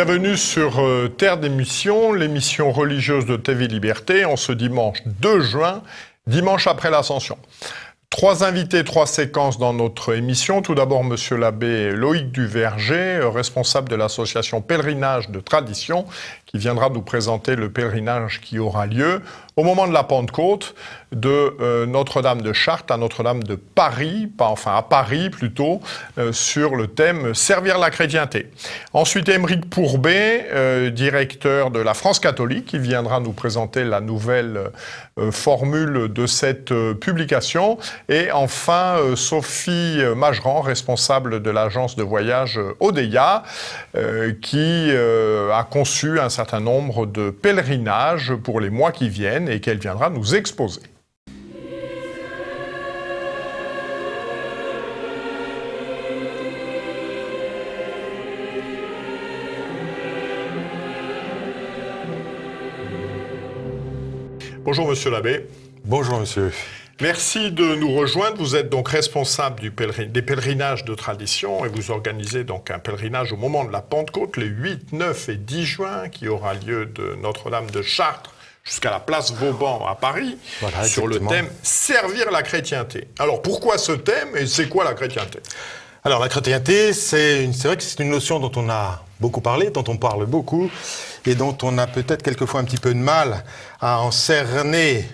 Bienvenue sur Terre d'émission, l'émission religieuse de TV Liberté, en ce dimanche 2 juin, dimanche après l'Ascension. 3 invités, 3 séquences dans notre émission. Tout d'abord, monsieur l'abbé Loïc Duverger, responsable de l'association Pèlerinage de Tradition, qui viendra nous présenter le pèlerinage qui aura lieu au moment de la Pentecôte de Notre-Dame de Chartres à Notre-Dame de Paris, à Paris plutôt, sur le thème « Servir la chrétienté ». Ensuite, Aymeric Pourbet, directeur de la France catholique, qui viendra nous présenter la nouvelle formule de cette publication. Et enfin, Sophie Mageran, responsable de l'agence de voyage Odeya, qui a conçu un certain nombre de pèlerinages pour les mois qui viennent et qu'elle viendra nous exposer. Bonjour monsieur l'abbé. Bonjour monsieur. Merci de nous rejoindre. Vous êtes donc responsable des pèlerinages de tradition et vous organisez donc un pèlerinage au moment de la Pentecôte, les 8, 9 et 10 juin, qui aura lieu de Notre-Dame de Chartres jusqu'à la place Vauban à Paris, voilà, sur le thème « Servir la chrétienté ». Alors pourquoi ce thème et c'est quoi la chrétienté ? Alors la chrétienté, c'est vrai que c'est une notion dont on a beaucoup parlé, dont on parle beaucoup et dont on a peut-être quelquefois un petit peu de mal à en cerner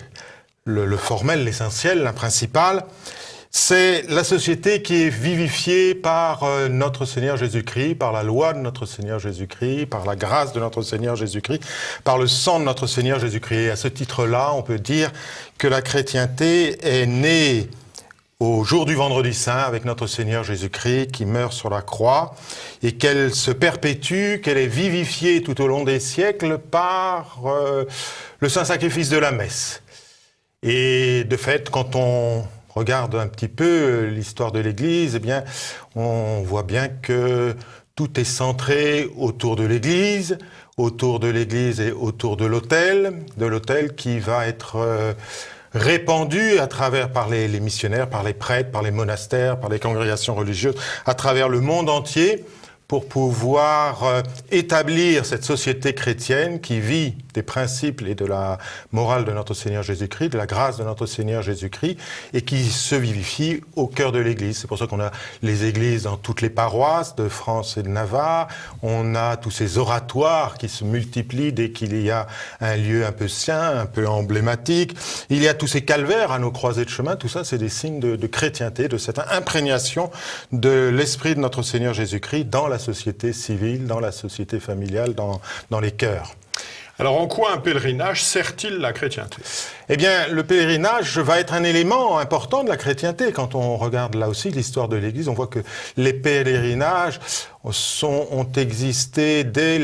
le formel, l'essentiel, le principal. C'est la société qui est vivifiée par notre Seigneur Jésus-Christ, par la loi de notre Seigneur Jésus-Christ, par la grâce de notre Seigneur Jésus-Christ, par le sang de notre Seigneur Jésus-Christ. Et à ce titre-là, on peut dire que la chrétienté est née au jour du Vendredi Saint avec notre Seigneur Jésus-Christ qui meurt sur la croix et qu'elle se perpétue, qu'elle est vivifiée tout au long des siècles par le saint sacrifice de la messe. Et de fait, quand on regarde un petit peu l'histoire de l'Église, eh bien, on voit bien que tout est centré autour de l'Église et autour de l'autel qui va être répandu à travers par les missionnaires, par les prêtres, par les monastères, par les congrégations religieuses, à travers le monde entier, pour pouvoir établir cette société chrétienne qui vit des principes et de la morale de notre Seigneur Jésus-Christ, de la grâce de notre Seigneur Jésus-Christ, et qui se vivifie au cœur de l'Église. C'est pour ça qu'on a les églises dans toutes les paroisses de France et de Navarre. On a tous ces oratoires qui se multiplient dès qu'il y a un lieu un peu saint, un peu emblématique. Il y a tous ces calvaires à nos croisées de chemin. Tout ça, c'est des signes de chrétienté, de cette imprégnation de l'Esprit de notre Seigneur Jésus-Christ dans la société civile, dans la société familiale, dans les cœurs. Alors en quoi un pèlerinage sert-il la chrétienté ? Eh bien, le pèlerinage va être un élément important de la chrétienté. Quand on regarde là aussi l'histoire de l'Église, on voit que les pèlerinages ont existé dès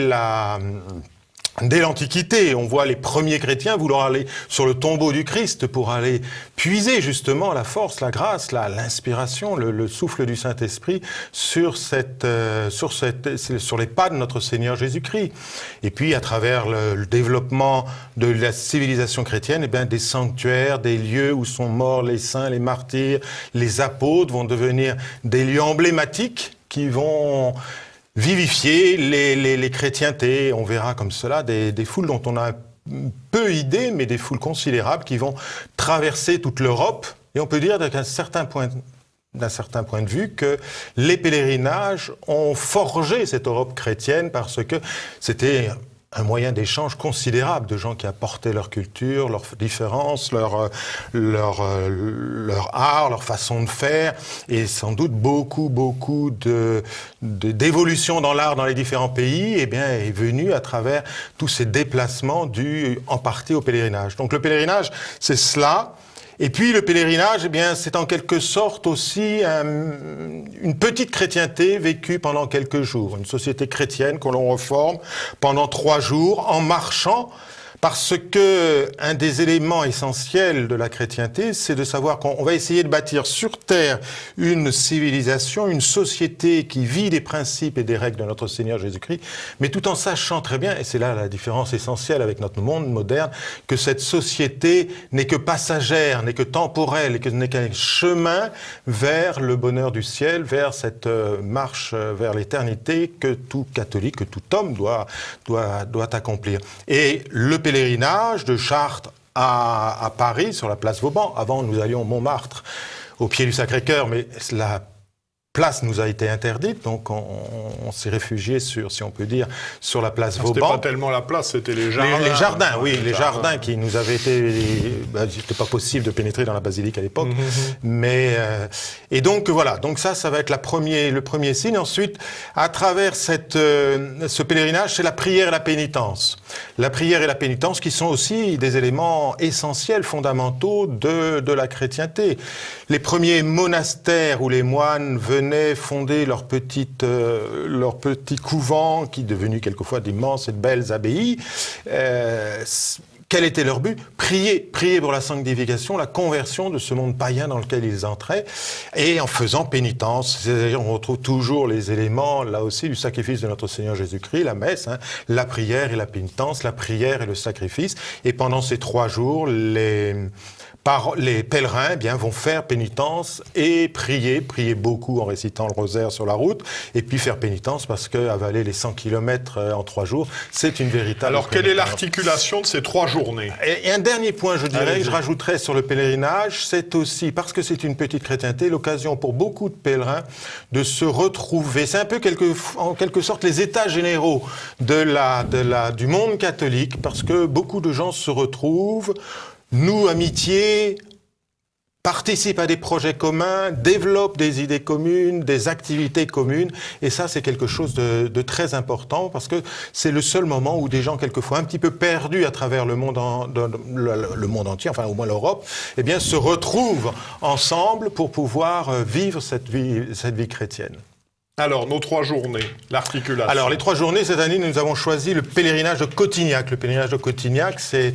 l'Antiquité. On voit les premiers chrétiens vouloir aller sur le tombeau du Christ pour aller puiser justement la force, la grâce, l'inspiration, le souffle du Saint-Esprit sur les pas de notre Seigneur Jésus-Christ. Et puis, à travers le développement de la civilisation chrétienne, eh bien, des sanctuaires, des lieux où sont morts les saints, les martyrs, les apôtres vont devenir des lieux emblématiques qui vont vivifier les chrétientés. On verra comme cela des foules dont on a peu idée, mais des foules considérables qui vont traverser toute l'Europe. Et on peut dire d'un certain point de vue que les pèlerinages ont forgé cette Europe chrétienne parce que c'était un moyen d'échange considérable de gens qui apportaient leur culture, leurs différences, leur art, leur façon de faire, et sans doute beaucoup d'évolution dans l'art dans les différents pays, eh bien, est venue à travers tous ces déplacements dus en partie au pèlerinage. Donc le pèlerinage, c'est cela. Et puis le pèlerinage, eh bien, c'est en quelque sorte aussi une petite chrétienté vécue pendant quelques jours. Une société chrétienne que l'on reforme pendant 3 jours en marchant Parce que un des éléments essentiels de la chrétienté, c'est de savoir qu'on va essayer de bâtir sur terre une civilisation, une société qui vit des principes et des règles de notre Seigneur Jésus-Christ, mais tout en sachant très bien, et c'est là la différence essentielle avec notre monde moderne, que cette société n'est que passagère, n'est que temporelle, et que n'est qu'un chemin vers le bonheur du ciel, vers cette marche vers l'éternité que tout catholique, que tout homme doit accomplir. Et le pèlerinage de Chartres à Paris, sur la place Vauban. Avant, nous allions Montmartre, au pied du Sacré-Cœur, mais la place nous a été interdite, donc on s'est réfugié sur, si on peut dire, sur la place Vauban. C'était pas tellement la place, c'était les jardins. Les jardins, oui, les jardins qui nous avaient été... c'était pas possible de pénétrer dans la basilique à l'époque, mais... et donc, voilà, donc ça va être le premier signe. Ensuite, à travers ce pèlerinage, c'est la prière et la pénitence. La prière et la pénitence qui sont aussi des éléments essentiels, fondamentaux de la chrétienté. Les premiers monastères où les moines venaient fonder leur petit couvent, qui est devenu quelquefois d'immenses et de belles abbayes. Quel était leur but ? Prier pour la sanctification, la conversion de ce monde païen dans lequel ils entraient, et en faisant pénitence. C'est-à-dire, on retrouve toujours les éléments, là aussi, du sacrifice de notre Seigneur Jésus-Christ, la messe, la prière et la pénitence, la prière et le sacrifice. Et pendant ces 3 jours, les pèlerins vont faire pénitence et prier beaucoup en récitant le rosaire sur la route, et puis faire pénitence parce que avaler les 100 km en 3 jours, c'est une véritable... Alors, quelle est l'articulation de ces 3 journées ? Et un dernier point, je dirais, je rajouterais sur le pèlerinage, c'est aussi, parce que c'est une petite chrétienté, l'occasion pour beaucoup de pèlerins de se retrouver. C'est un peu en quelque sorte les états généraux du monde catholique, parce que beaucoup de gens se retrouvent, nouent amitié, participent à des projets communs, développent des idées communes, des activités communes. Et ça, c'est quelque chose de très important, parce que c'est le seul moment où des gens, quelquefois un petit peu perdus à travers le monde entier, enfin au moins l'Europe, se retrouvent ensemble pour pouvoir vivre cette vie chrétienne. Alors, nos 3 journées, l'articulation. Alors, les 3 journées, cette année, nous avons choisi le pèlerinage de Cotignac. Le pèlerinage de Cotignac, c'est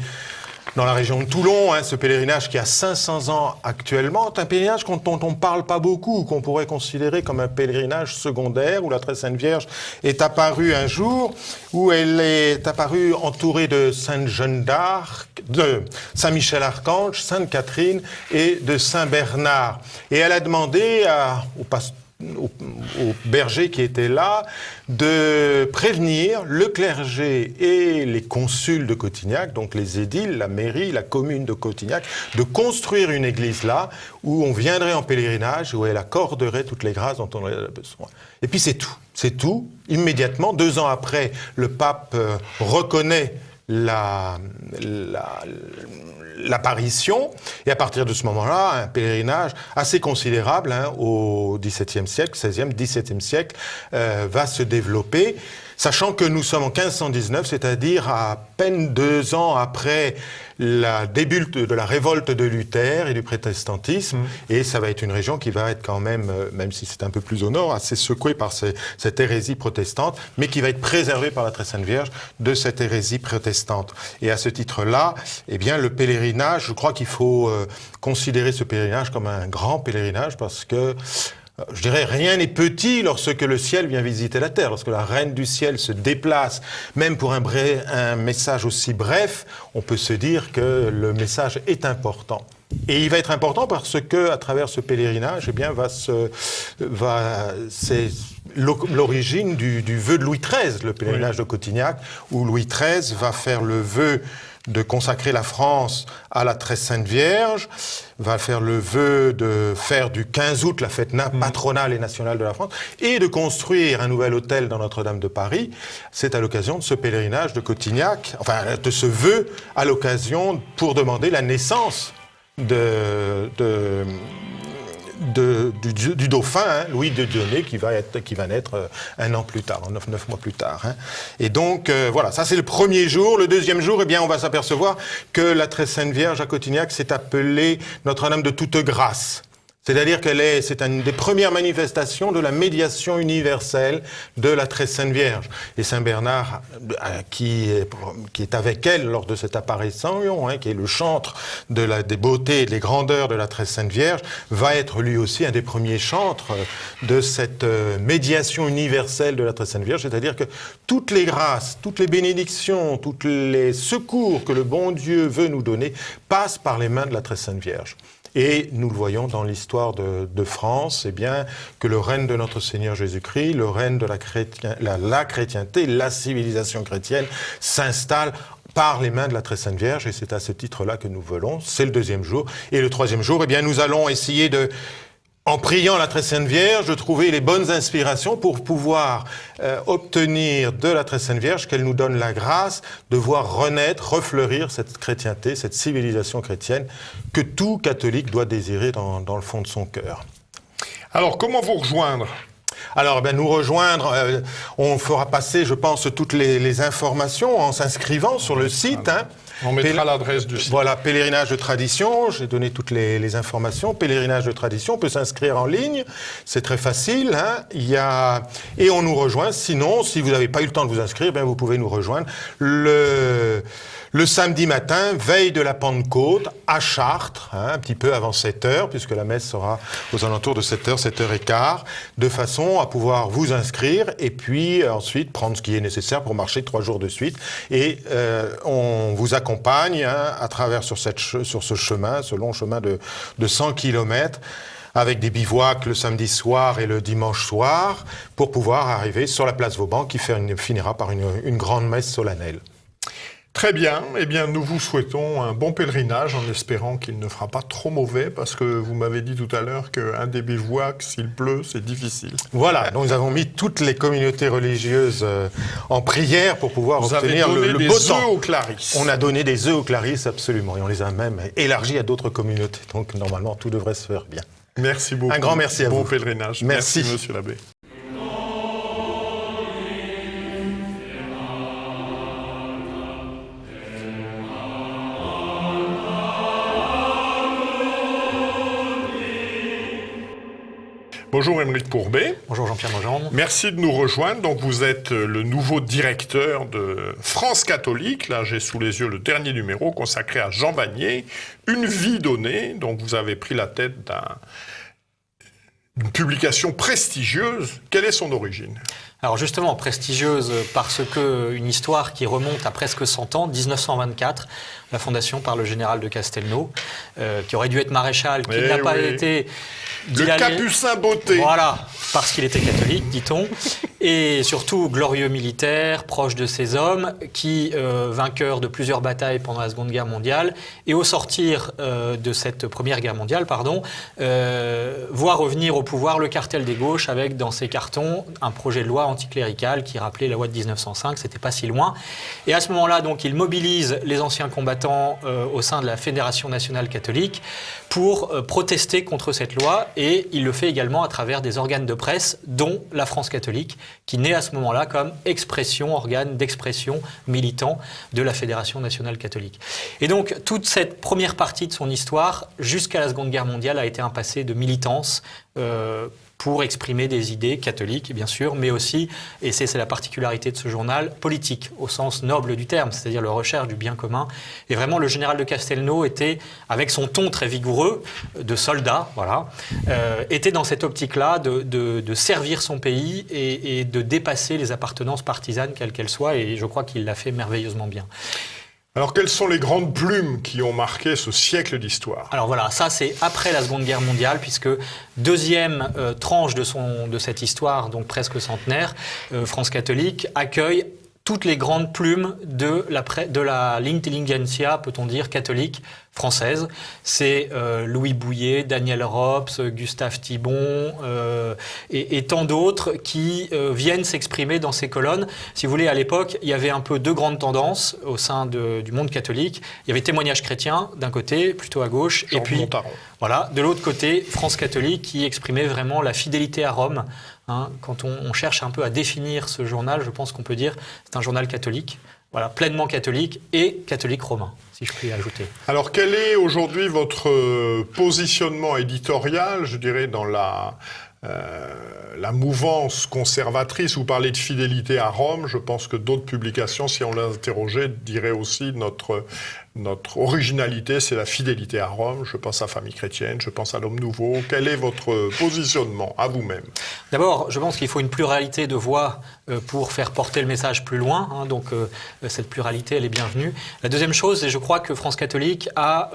dans la région de Toulon, ce pèlerinage qui a 500 ans actuellement, c'est un pèlerinage dont on ne parle pas beaucoup, qu'on pourrait considérer comme un pèlerinage secondaire, où la Très Sainte Vierge est apparue un jour, où elle est apparue entourée de Sainte Jeanne d'Arc, de Saint Michel Archange, Sainte Catherine et de Saint Bernard. Et elle a demandé au berger qui était là de prévenir le clergé et les consuls de Cotignac, donc les édiles, la mairie, la commune de Cotignac, de construire une église là où on viendrait en pèlerinage, où elle accorderait toutes les grâces dont on aurait besoin. Et puis c'est tout. Immédiatement, 2 ans après, le pape reconnaît l'apparition, et à partir de ce moment-là, un pèlerinage assez considérable au XVIIe siècle, XVIe, XVIIe siècle, va se développer, sachant que nous sommes en 1519, c'est-à-dire à peine 2 ans après le début de la révolte de Luther et du protestantisme, et ça va être une région qui va être quand même si c'est un peu plus au nord, assez secouée par cette hérésie protestante, mais qui va être préservée par la Très Sainte Vierge de cette hérésie protestante. Et à ce titre-là, le pèlerinage, je crois qu'il faut considérer ce pèlerinage comme un grand pèlerinage, parce que je dirais, rien n'est petit lorsque le ciel vient visiter la terre. Lorsque la reine du ciel se déplace, même pour un message aussi bref, on peut se dire que le message est important. Et il va être important parce que, à travers ce pèlerinage, c'est l'origine du vœu de Louis XIII, le pèlerinage de Cotignac, où Louis XIII va faire le vœu de consacrer la France à la Très Sainte Vierge, va faire le vœu de faire du 15 août la fête patronale et nationale de la France, et de construire un nouvel hôtel dans Notre-Dame de Paris. C'est à l'occasion de ce pèlerinage de Cotignac, de ce vœu à l'occasion pour demander la naissance du dauphin, Louis de Dionée, qui va naître 1 an plus tard, 9 mois plus tard. Et donc, voilà, ça c'est le premier jour. Le deuxième jour, on va s'apercevoir que la Très Sainte Vierge à Cotignac s'est appelée Notre-Dame de toute grâce. C'est-à-dire c'est une des premières manifestations de la médiation universelle de la Très Sainte Vierge. Et Saint Bernard, qui est avec elle lors de cette apparition, qui est le chantre des beautés et des grandeurs de la Très Sainte Vierge, va être lui aussi un des premiers chantres de cette médiation universelle de la Très Sainte Vierge. C'est-à-dire que toutes les grâces, toutes les bénédictions, tous les secours que le bon Dieu veut nous donner passent par les mains de la Très Sainte Vierge. Et nous le voyons dans l'histoire de France, eh bien, que le règne de notre Seigneur Jésus-Christ, le règne de la chrétienté, la civilisation chrétienne s'installe par les mains de la Très Sainte Vierge. Et c'est à ce titre-là que nous voulons. C'est le deuxième jour. Et le troisième jour, eh bien, nous allons essayer en priant la Très Sainte Vierge, de trouver les bonnes inspirations pour pouvoir obtenir de la Très Sainte Vierge qu'elle nous donne la grâce de voir renaître, refleurir cette chrétienté, cette civilisation chrétienne que tout catholique doit désirer dans le fond de son cœur. Alors, comment vous rejoindre ? Alors, nous rejoindre, on fera passer, je pense, toutes les informations en s'inscrivant sur le site. On mettra l'adresse du site. Voilà, Pèlerinage de Tradition, j'ai donné toutes les informations. Pèlerinage de Tradition, on peut s'inscrire en ligne, c'est très facile. Et on nous rejoint. Sinon, si vous n'avez pas eu le temps de vous inscrire, vous pouvez nous rejoindre le samedi matin, veille de la Pentecôte, à Chartres, un petit peu avant 7h, puisque la messe sera aux alentours de 7h, 7h15, de façon à pouvoir vous inscrire et puis ensuite prendre ce qui est nécessaire pour marcher 3 jours de suite. Et on vous accompagne à travers sur ce chemin, ce long chemin de 100 km, avec des bivouacs le samedi soir et le dimanche soir, pour pouvoir arriver sur la place Vauban qui finira par une grande messe solennelle. Très bien. Eh bien, nous vous souhaitons un bon pèlerinage en espérant qu'il ne fera pas trop mauvais parce que vous m'avez dit tout à l'heure qu'un des bivouacs, s'il pleut, c'est difficile. Voilà. Donc, nous avons mis toutes les communautés religieuses en prière pour pouvoir obtenir le beau temps. Des œufs aux Clarisses. On a donné des œufs aux Clarisses, absolument. Et on les a même élargis à d'autres communautés. Donc, normalement, tout devrait se faire bien. Merci beaucoup. Un grand merci à vous. Bon pèlerinage. Merci, monsieur l'abbé. Bonjour Aymeric Pourbet. Bonjour Jean-Pierre Mogendre. Merci de nous rejoindre. Donc vous êtes le nouveau directeur de France Catholique. Là, j'ai sous les yeux le dernier numéro consacré à Jean Vanier, Une vie donnée. Donc vous avez pris la tête d'une publication prestigieuse. Quelle est son origine ? Alors justement, prestigieuse parce qu'une histoire qui remonte à presque 100 ans, 1924, la fondation par le général de Castelnau, qui aurait dû être maréchal, qui n'a pas été... Le Capucin Beauté. Voilà, parce qu'il était catholique, dit-on, et surtout glorieux militaire, proche de ses hommes, qui, vainqueur de plusieurs batailles pendant la Seconde Guerre mondiale, et au sortir de cette Première Guerre mondiale, voit revenir au pouvoir le cartel des gauches avec dans ses cartons un projet de loi anticlérical qui rappelait la loi de 1905, c'était pas si loin. Et à ce moment-là, donc, il mobilise les anciens combattants au sein de la Fédération nationale catholique pour protester contre cette loi, et il le fait également à travers des organes de presse, dont la France catholique, qui naît à ce moment-là comme organe d'expression militant de la Fédération nationale catholique. Et donc, toute cette première partie de son histoire, jusqu'à la Seconde Guerre mondiale, a été un passé de militance pour exprimer des idées catholiques, bien sûr, mais aussi, et c'est la particularité de ce journal, politique, au sens noble du terme, c'est-à-dire la recherche du bien commun. Et vraiment, le général de Castelnau était, avec son ton très vigoureux, de soldat, était dans cette optique-là de servir son pays et de dépasser les appartenances partisanes, quelles qu'elles soient, et je crois qu'il l'a fait merveilleusement bien. Alors, quelles sont les grandes plumes qui ont marqué ce siècle d'histoire ? Alors voilà, ça c'est après la Seconde Guerre mondiale, puisque deuxième tranche de cette histoire, donc presque centenaire, France catholique accueille toutes les grandes plumes de l'intelligentsia, peut-on dire, catholique française. C'est Louis Bouillet, Daniel Rops, Gustave Thibon et tant d'autres qui viennent s'exprimer dans ces colonnes. Si vous voulez, à l'époque, il y avait un peu deux grandes tendances au sein du monde catholique. Il y avait Témoignage chrétien d'un côté, plutôt à gauche, Jean et puis Montaron. Voilà, de l'autre côté, France catholique qui exprimait vraiment la fidélité à Rome. Quand on cherche un peu à définir ce journal, je pense qu'on peut dire que c'est un journal catholique. voilà, pleinement catholique et catholique romain, si je puis ajouter. Alors, quel est aujourd'hui votre positionnement éditorial, je dirais, dans la mouvance conservatrice? Vous parlez de fidélité à Rome. Je pense que d'autres publications, si on l'interrogeait, diraient aussi notre originalité, c'est la fidélité à Rome. Je pense à Famille chrétienne, je pense à l'Homme nouveau. Quel est votre positionnement à vous-même? D'abord, je pense qu'il faut une pluralité de voix pour faire porter le message plus loin. Hein, donc, cette pluralité, elle est bienvenue. La deuxième chose, c'est je crois que France catholique a,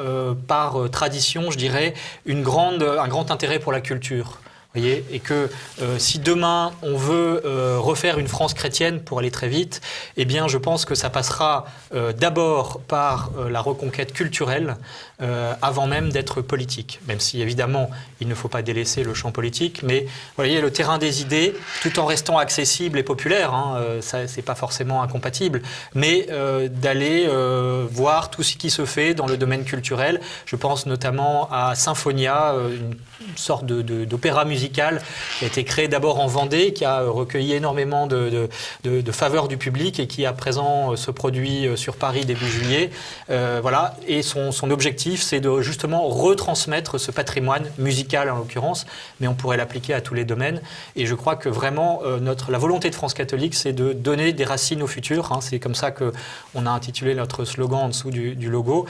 par tradition, je dirais, un grand intérêt pour la culture. Voyez, et que si demain on veut refaire une France chrétienne, pour aller très vite, eh bien je pense que ça passera d'abord par la reconquête culturelle avant même d'être politique. Même si évidemment il ne faut pas délaisser le champ politique, mais vous voyez, le terrain des idées, tout en restant accessible et populaire, hein, ça c'est pas forcément incompatible, mais d'aller voir tout ce qui se fait dans le domaine culturel. Je pense notamment à Symphonia, une sorte d'opéra musical qui a été créé d'abord en Vendée, qui a recueilli énormément de faveurs du public et qui à présent se produit sur Paris début juillet. Voilà. Et son objectif, c'est de justement retransmettre ce patrimoine musical en l'occurrence, mais on pourrait l'appliquer à tous les domaines. Et je crois que vraiment la volonté de France catholique, c'est de donner des racines au futur. Hein. C'est comme ça qu'on a intitulé notre slogan en dessous du logo,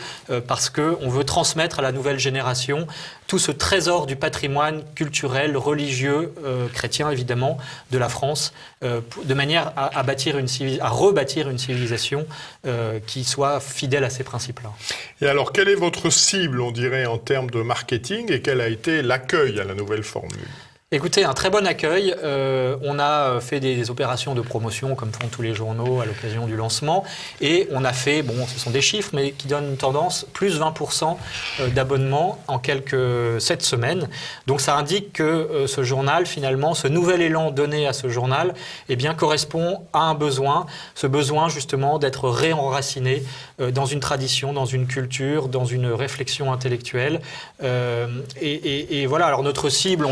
parce qu'on veut transmettre à la nouvelle génération tout ce trésor du patrimoine culturel, religieux, chrétien évidemment, de la France, de manière à rebâtir une civilisation qui soit fidèle à ces principes-là. Et alors, quelle est votre cible, on dirait, en termes de marketing, et quel a été l'accueil à la nouvelle formule? Écoutez, un très bon accueil. On a fait des opérations de promotion, comme font tous les journaux à l'occasion du lancement. Et on a fait, bon, ce sont des chiffres, mais qui donnent une tendance, plus 20% d'abonnements en 7 semaines. Donc ça indique que ce journal, finalement, ce nouvel élan donné à ce journal, eh bien, correspond à un besoin. Ce besoin, justement, d'être réenraciné dans une tradition, dans une culture, dans une réflexion intellectuelle. Et voilà, alors notre cible,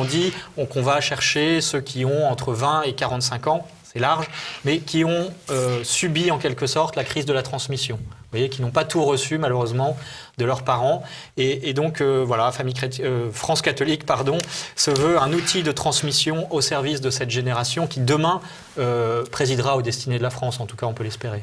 qu'on va chercher ceux qui ont entre 20 et 45 ans, c'est large, mais qui ont subi en quelque sorte la crise de la transmission. Vous voyez, qui n'ont pas tout reçu malheureusement de leurs parents. Et donc voilà, France catholique, se veut un outil de transmission au service de cette génération qui demain présidera aux destinées de la France, en tout cas on peut l'espérer.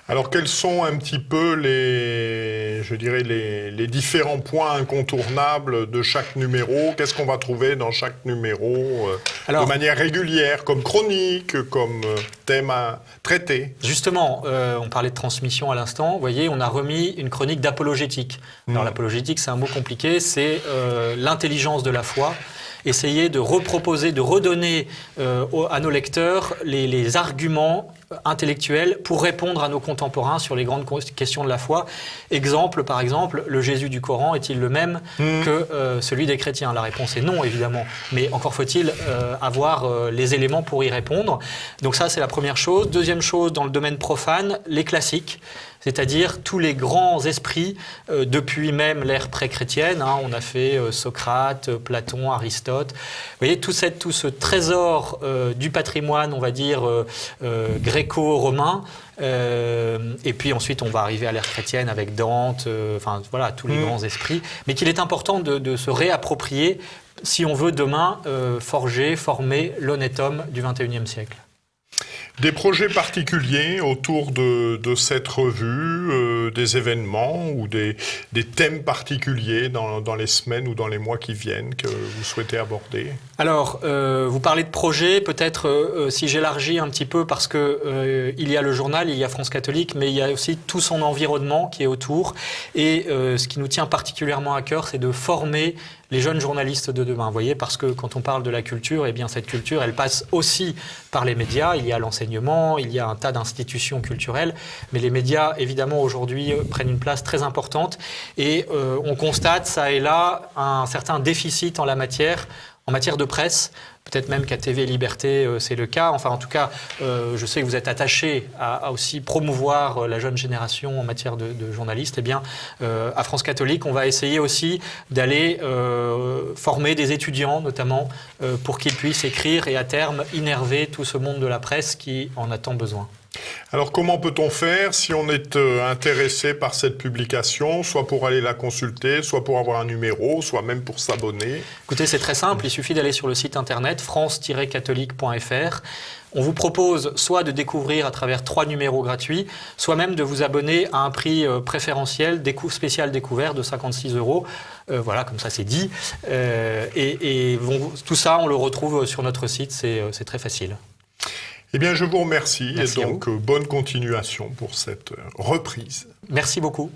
Alors, quels sont un petit peu les différents points incontournables de chaque numéro? Qu'est-ce qu'on va trouver dans chaque numéro de manière régulière, comme chronique, comme thème à traiter? Justement, on parlait de transmission à l'instant. Vous voyez, on a remis une chronique d'apologétique. Alors, l'apologétique, c'est un mot compliqué, c'est l'intelligence de la foi. Essayer de reproposer, de redonner à nos lecteurs les arguments intellectuels pour répondre à nos contemporains sur les grandes questions de la foi. Exemple, par exemple, le Jésus du Coran est-il le même que celui des chrétiens? La réponse est non, évidemment. Mais encore faut-il avoir les éléments pour y répondre. Donc ça, c'est la première chose. Deuxième chose, dans le domaine profane, les classiques. C'est-à-dire tous les grands esprits, depuis même l'ère pré-chrétienne. Hein, on a fait Socrate, Platon, Aristote. Vous voyez, tout ce trésor du patrimoine, on va dire, gréco-romain. Et puis ensuite, on va arriver à l'ère chrétienne avec Dante, enfin voilà, tous les grands esprits. Mais qu'il est important de se réapproprier si on veut demain former l'honnête homme du XXIe siècle. Des projets particuliers autour de cette revue, des événements ou des thèmes particuliers dans les semaines ou dans les mois qui viennent que vous souhaitez aborder? Alors, vous parlez de projets, peut-être si j'élargis un petit peu, parce que il y a le journal, il y a France catholique, mais il y a aussi tout son environnement qui est autour. Et ce qui nous tient particulièrement à cœur, c'est de former les jeunes journalistes de demain, vous voyez, parce que quand on parle de la culture, eh bien cette culture, elle passe aussi par les médias. Il y a l'enseignement, il y a un tas d'institutions culturelles, mais les médias, évidemment, aujourd'hui, prennent une place très importante. Et on constate, ça et là, un certain déficit en matière de presse. Peut-être même qu'à TV Liberté, c'est le cas. Enfin, en tout cas, je sais que vous êtes attaché à aussi promouvoir la jeune génération en matière de journalistes. Eh bien, à France catholique, on va essayer aussi d'aller former des étudiants, notamment, pour qu'ils puissent écrire et à terme innerver tout ce monde de la presse qui en a tant besoin. Alors comment peut-on faire si on est intéressé par cette publication, soit pour aller la consulter, soit pour avoir un numéro, soit même pour s'abonner? Écoutez, c'est très simple, il suffit d'aller sur le site internet france-catholique.fr. On vous propose soit de découvrir à travers 3 numéros gratuits, soit même de vous abonner à un prix préférentiel, spécial découvert de 56 €. Voilà, comme ça c'est dit. Tout ça, on le retrouve sur notre site, c'est très facile. Eh bien, je vous remercie. Merci et donc, bonne continuation pour cette reprise. Merci beaucoup.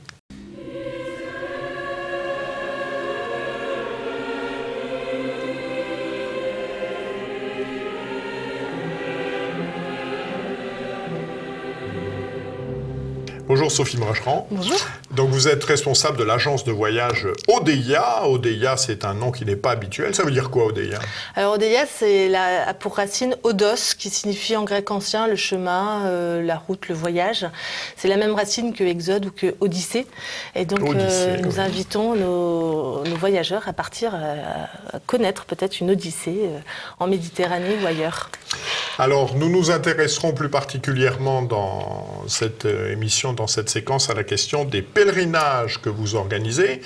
Bonjour Sophie Mracheran. Bonjour. Donc vous êtes responsable de l'agence de voyage Odeia. Odeia, c'est un nom qui n'est pas habituel. Ça veut dire quoi, Odeia? Alors Odeia, a pour racine Odos, qui signifie en grec ancien le chemin, la route, le voyage. C'est la même racine que Exode ou que Odyssée. Et donc nous invitons nos voyageurs à partir à connaître peut-être une Odyssée en Méditerranée ou ailleurs. Alors nous nous intéresserons plus particulièrement dans cette émission, dans cette séquence, à la question des pèlerinages que vous organisez.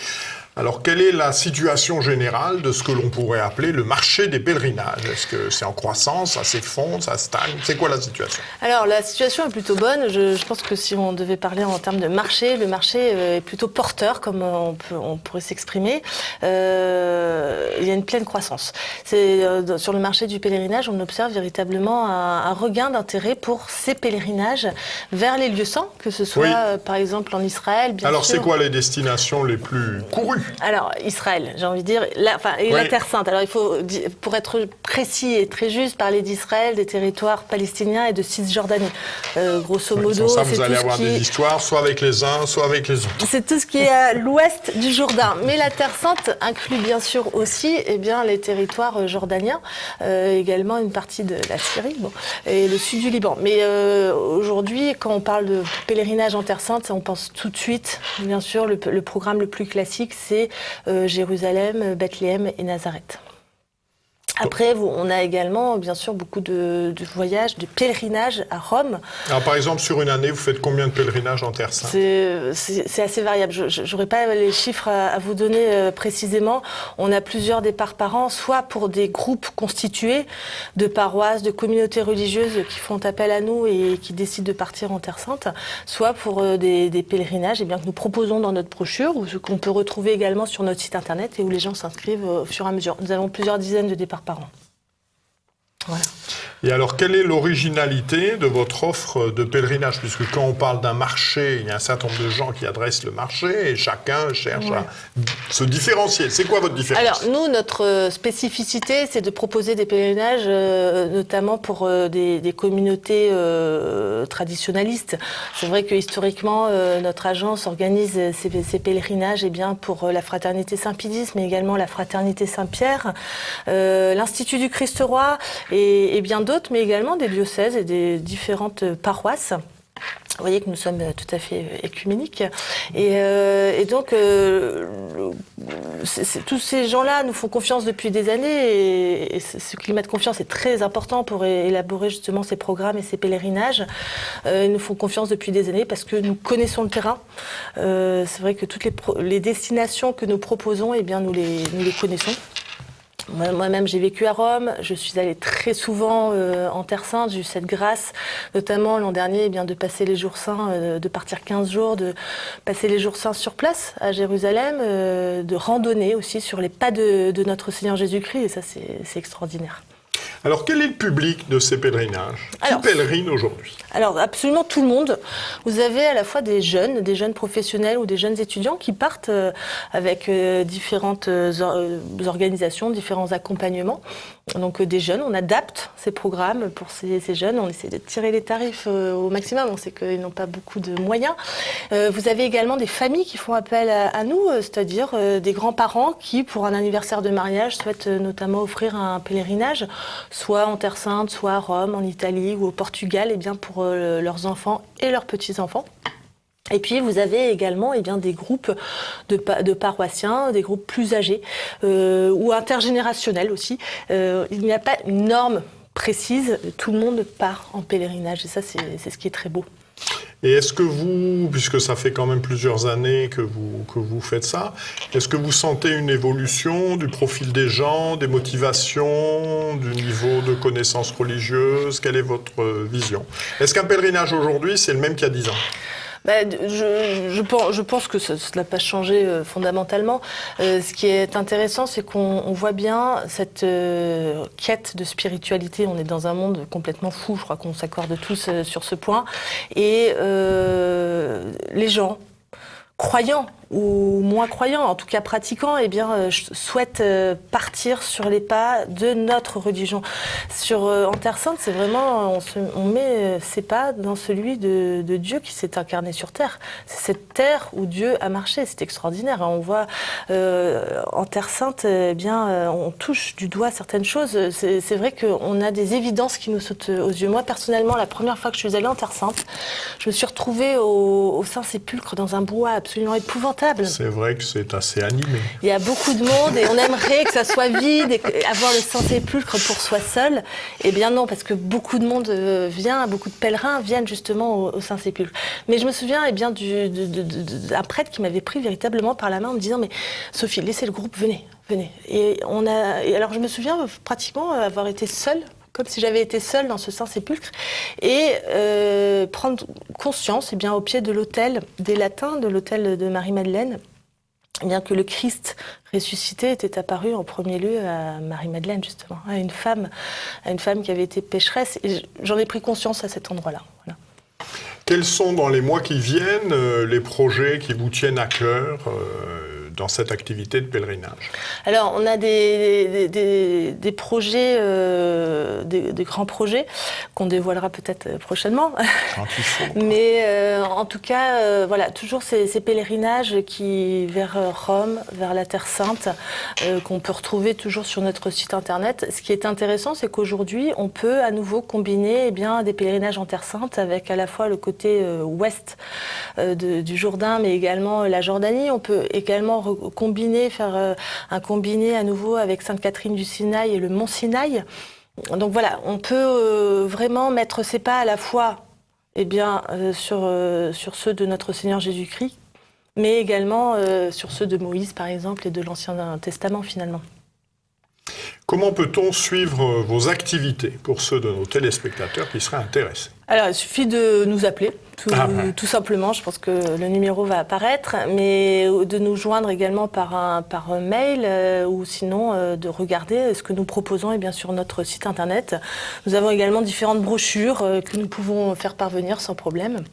Alors, quelle est la situation générale de ce que l'on pourrait appeler le marché des pèlerinages? Est-ce que c'est en croissance, ça s'effondre, ça stagne? C'est quoi la situation? Alors, la situation est plutôt bonne. Je pense que si on devait parler en termes de marché, le marché est plutôt porteur, comme on pourrait s'exprimer. Il y a une pleine croissance. Sur le marché du pèlerinage, on observe véritablement un regain d'intérêt pour ces pèlerinages vers les lieux saints, que ce soit, par exemple, en Israël, bien sûr. Alors, c'est quoi les destinations les plus courues? Alors, Israël, j'ai envie de dire, la Terre Sainte. Alors, il faut, pour être précis et très juste, parler d'Israël, des territoires palestiniens et de Cisjordanie. Grosso modo, sans ça, vous allez avoir des histoires, soit avec les uns, soit avec les autres. C'est tout ce qui est à l'ouest du Jourdain. Mais la Terre Sainte inclut bien sûr aussi les territoires jordaniens, également une partie de la Syrie et le sud du Liban. Mais aujourd'hui, quand on parle de pèlerinage en Terre Sainte, on pense tout de suite, bien sûr, le programme le plus classique, c'est Jérusalem, Bethléem et Nazareth. Après, on a également, bien sûr, beaucoup de voyages, de pèlerinages à Rome. Alors, par exemple, sur une année, vous faites combien de pèlerinages en Terre Sainte? C'est assez variable. Je n'aurai pas les chiffres à vous donner précisément. On a plusieurs départs par an, soit pour des groupes constitués de paroisses, de communautés religieuses qui font appel à nous et qui décident de partir en Terre Sainte, soit pour des pèlerinages que nous proposons dans notre brochure, ou qu'on peut retrouver également sur notre site internet et où les gens s'inscrivent au fur et à mesure. Nous avons plusieurs dizaines de départs par an. Voilà. Et alors, quelle est l'originalité de votre offre de pèlerinage? Puisque quand on parle d'un marché, il y a un certain nombre de gens qui adressent le marché et chacun cherche à se différencier. C'est quoi votre différence? Alors, nous, notre spécificité, c'est de proposer des pèlerinages, notamment pour des communautés traditionnalistes. C'est vrai que historiquement, notre agence organise ces pèlerinages pour la Fraternité Saint-Pédis, mais également la Fraternité Saint-Pierre, l'Institut du Christ-Roi et bien d'autres, mais également des diocèses et des différentes paroisses. Vous voyez que nous sommes tout à fait écuméniques. Et donc, tous ces gens-là nous font confiance depuis des années. Et ce climat de confiance est très important pour élaborer justement ces programmes et ces pèlerinages. Ils nous font confiance depuis des années parce que nous connaissons le terrain. C'est vrai que toutes les destinations que nous proposons, nous les connaissons. Moi-même, j'ai vécu à Rome. Je suis allée très souvent en Terre Sainte. J'ai eu cette grâce, notamment l'an dernier, de passer les jours saints, de partir 15 jours, de passer les jours saints sur place à Jérusalem, de randonner aussi sur les pas de notre Seigneur Jésus-Christ. Et ça, c'est extraordinaire. Alors, quel est le public de ces pèlerinages? Qui pèlerine aujourd'hui? Alors, absolument tout le monde. Vous avez à la fois des jeunes professionnels ou des jeunes étudiants qui partent avec différentes organisations, différents accompagnements. Donc, des jeunes, on adapte ces programmes pour ces jeunes. On essaie de tirer les tarifs au maximum. On sait qu'ils n'ont pas beaucoup de moyens. Vous avez également des familles qui font appel à nous, c'est-à-dire des grands-parents qui, pour un anniversaire de mariage, souhaitent notamment offrir un pèlerinage, soit en Terre Sainte, soit à Rome, en Italie ou au Portugal, pour leurs enfants et leurs petits-enfants. Et puis, vous avez également des groupes de paroissiens, des groupes plus âgés ou intergénérationnels aussi. Il n'y a pas une norme précise, tout le monde part en pèlerinage. Et ça, c'est ce qui est très beau. Et est-ce que vous, puisque ça fait quand même plusieurs années que vous faites ça, est-ce que vous sentez une évolution du profil des gens, des motivations, du niveau de connaissances religieuses? Quelle est votre vision? Est-ce qu'un pèlerinage aujourd'hui, c'est le même qu'il y a 10 ans? Je pense que cela n'a pas changé fondamentalement. Ce qui est intéressant, c'est qu'on voit bien cette quête de spiritualité. On est dans un monde complètement fou, je crois qu'on s'accorde tous sur ce point. Et les gens, croyants ou moins croyants, en tout cas pratiquants, eh bien, souhaitent partir sur les pas de notre religion. En Terre Sainte, c'est vraiment, on met ses pas dans celui de Dieu qui s'est incarné sur Terre. C'est cette terre où Dieu a marché, c'est extraordinaire. On voit en Terre Sainte, eh bien, on touche du doigt certaines choses. C'est vrai qu'on a des évidences qui nous sautent aux yeux. Moi, personnellement, la première fois que je suis allée en Terre Sainte, je me suis retrouvée au Saint-Sépulcre dans un brouhaha absolument épouvantable. C'est vrai que c'est assez animé. Il y a beaucoup de monde et on aimerait que ça soit vide et avoir le Saint-Sépulcre pour soi seul. Eh bien non, parce que beaucoup de monde vient, beaucoup de pèlerins viennent justement au Saint-Sépulcre. Mais je me souviens d'un prêtre qui m'avait pris véritablement par la main en me disant « Mais Sophie, laissez le groupe, venez. » Et alors je me souviens pratiquement avoir été seule, comme si j'avais été seule dans ce Saint-Sépulcre, et prendre conscience, eh bien, au pied de l'autel des Latins, de l'autel de Marie-Madeleine, eh bien, que le Christ ressuscité était apparu en premier lieu à Marie-Madeleine, justement, à une femme qui avait été pécheresse. Et j'en ai pris conscience à cet endroit-là. Voilà. Quels sont, dans les mois qui viennent, les projets qui vous tiennent à cœur dans cette activité de pèlerinage? Alors, on a des projets, des grands projets qu'on dévoilera peut-être prochainement. Mais en tout cas, voilà, toujours ces pèlerinages vers Rome, vers la Terre Sainte, qu'on peut retrouver toujours sur notre site internet. Ce qui est intéressant, c'est qu'aujourd'hui, on peut à nouveau combiner des pèlerinages en Terre Sainte avec à la fois le côté ouest du Jourdain, mais également la Jordanie. On peut également faire un combiné à nouveau avec Sainte-Catherine du Sinaï et le Mont Sinaï. Donc voilà, on peut vraiment mettre ses pas à la fois sur ceux de notre Seigneur Jésus-Christ, mais également sur ceux de Moïse, par exemple, et de l'Ancien Testament, finalement. Comment peut-on suivre vos activités pour ceux de nos téléspectateurs qui seraient intéressés? Alors, il suffit de nous appeler, tout simplement. Je pense que le numéro va apparaître, mais de nous joindre également par mail ou sinon de regarder ce que nous proposons sur notre site internet. Nous avons également différentes brochures que nous pouvons faire parvenir sans problème.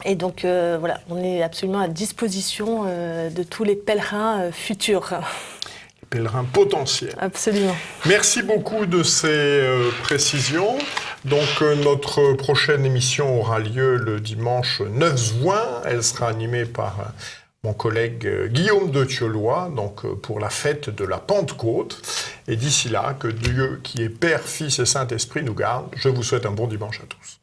Et donc, voilà, on est absolument à disposition de tous les pèlerins futurs. Pèlerins potentiels. Absolument. Merci beaucoup de ces précisions. Donc notre prochaine émission aura lieu le dimanche 9 juin. Elle sera animée par mon collègue Guillaume de Thieulois, donc pour la fête de la Pentecôte. Et d'ici là, que Dieu, qui est Père, Fils et Saint-Esprit, nous garde. Je vous souhaite un bon dimanche à tous.